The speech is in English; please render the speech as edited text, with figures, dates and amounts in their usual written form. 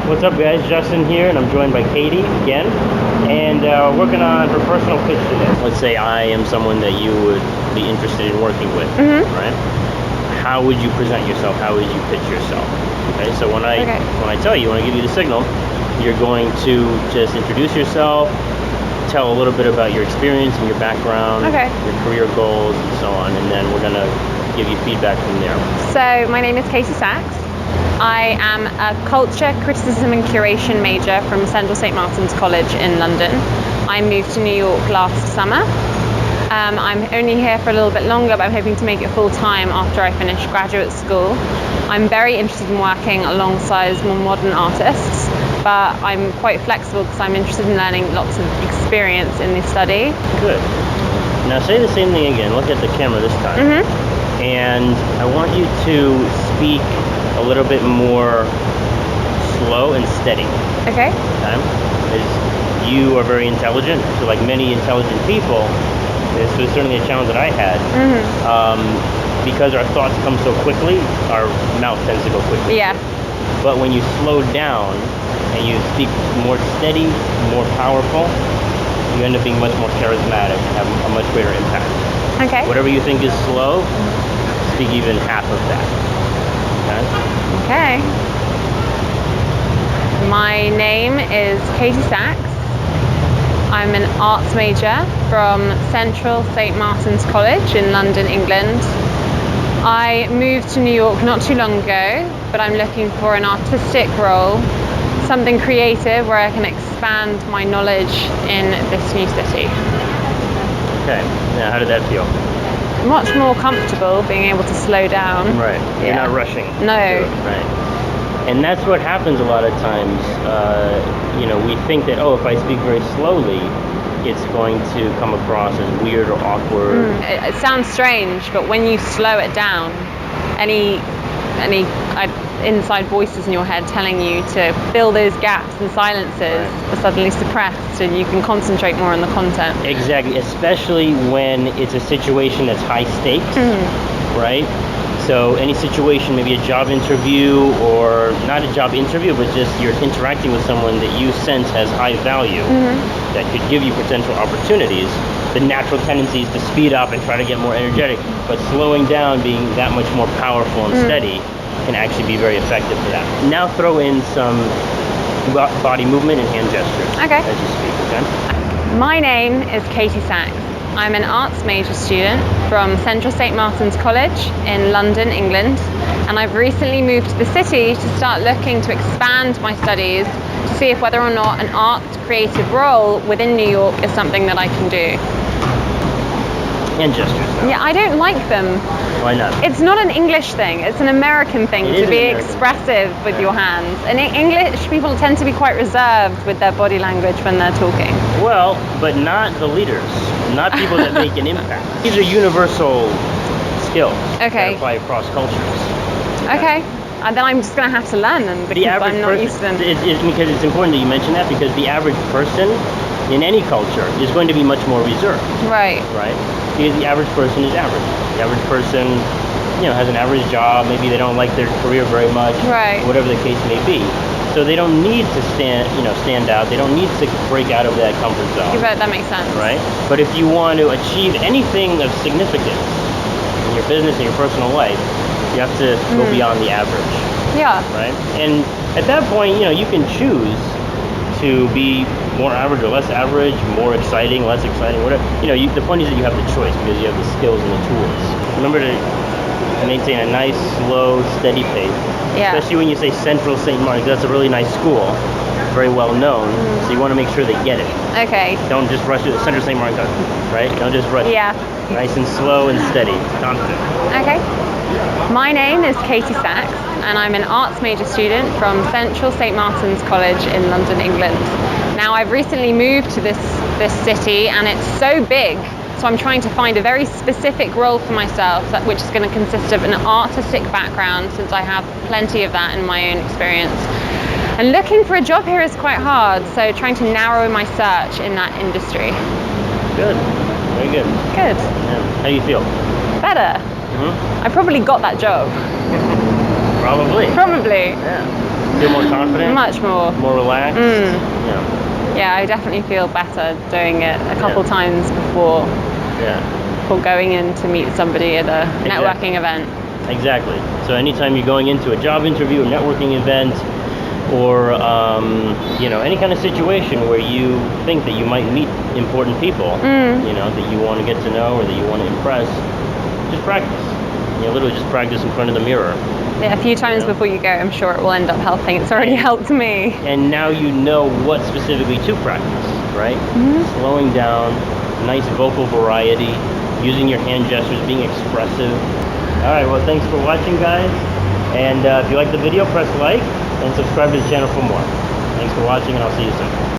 What's up, guys? Justin here, and I'm joined by Katy again, and working on her personal pitch today. Let's say I am someone that you would be interested in working with, right? How would you present yourself? How would you pitch yourself? Okay, so when I tell you, when I give you the signal, you're going to just introduce yourself, tell a little bit about your experience and your background, your career goals, and so on, and then we're gonna give you feedback from there. So my name is Katy Sachs. I am a culture, criticism and curation major from Central St. Martin's College in London. I moved to New York last summer. I'm only here for a little bit longer, but I'm hoping to make it full time after I finish graduate school. I'm very interested in working alongside more modern artists, but I'm quite flexible because I'm interested in learning lots of experience in this study. Good. Now say the same thing again. Look at the camera this time. And I want you to speak a little bit more slow and steady. Okay. Because you are very intelligent. So like many intelligent people, this was certainly a challenge that I had. Because our thoughts come so quickly, our mouth tends to go quickly. Yeah. But when you slow down and you speak more steady, more powerful, you end up being much more charismatic and have a much greater impact. Okay. Whatever you think is slow, speak even half of that. Okay. My name is Katy Sachs. I'm an arts major from Central St. Martin's College in London, England. I moved to New York not too long ago, but I'm looking for an artistic role, something creative where I can expand my knowledge in this new city. Okay. Now, how did that feel? Much more comfortable being able to slow down. Right. You're not rushing. No. Right. And that's what happens a lot of times. We think that, if I speak very slowly, it's going to come across as weird or awkward. It sounds strange, but when you slow it down, any inside voices in your head telling you to fill those gaps and silences are suddenly suppressed, and you can concentrate more on the content. Exactly, especially when it's a situation that's high stakes, right? So any situation, maybe a job interview, or not a job interview, but just you're interacting with someone that you sense has high value, that could give you potential opportunities, the natural tendency is to speed up and try to get more energetic, but slowing down, being that much more powerful and steady, can actually be very effective for that. Now throw in some body movement and hand gestures as you speak, okay? My name is Katy Sachs. I'm an arts major student from Central St. Martin's College in London, England, and I've recently moved to the city to start looking to expand my studies to see if whether or not an art creative role within New York is something that I can do. Hand gestures, though. Yeah, I don't like them. Why not? It's not an English thing, it's an American thing to be expressive with your hands. And in English, people tend to be quite reserved with their body language when they're talking. Well, but not the leaders, not people that make an impact. These are universal skills that apply across cultures. Okay. And then I'm just going to have to learn them because I'm not used to them. Because it's important that you mention that, because the average person in any culture is going to be much more reserved. Right. Because the average person is average. The average person, has an average job. Maybe they don't like their career very much. Whatever the case may be. So they don't need to stand out. They don't need to break out of that comfort zone. That makes sense. Right? But if you want to achieve anything of significance in your business and your personal life, you have to go beyond the average. Yeah. Right? And at that point, you can choose to be more average or less average, more exciting, less exciting, whatever. The point is that you have the choice because you have the skills and the tools. Remember to maintain a nice, slow, steady pace. Especially when you say Central St. Martin's, that's a really nice school, very well known. So you want to make sure they get it. Okay. Don't just rush it. Central St. Martin's, right? Don't just rush. Yeah. Nice and slow and steady, confident. Okay. My name is Katy Sachs, and I'm an arts major student from Central St. Martin's College in London, England. Now, I've recently moved to this city, and it's so big, so I'm trying to find a very specific role for myself, which is going to consist of an artistic background, since I have plenty of that in my own experience. And looking for a job here is quite hard, so trying to narrow my search in that industry. Good. Very good. Good. Yeah. How do you feel? Better. I probably got that job. Probably. Probably. Yeah. Feel more confident? Much more. More relaxed? Yeah. Yeah, I definitely feel better doing it a couple times before going in to meet somebody at a networking event. Exactly. So anytime you're going into a job interview, a networking event, or any kind of situation where you think that you might meet important people, that you want to get to know or that you want to impress, just practice. Literally just practice in front of the mirror. Yeah, a few times before you go, I'm sure it will end up helping. It's already helped me. And now you know what specifically to practice, right? Slowing down, nice vocal variety, using your hand gestures, being expressive. All right, well, thanks for watching, guys. And if you like the video, press like and subscribe to the channel for more. Thanks for watching, and I'll see you soon.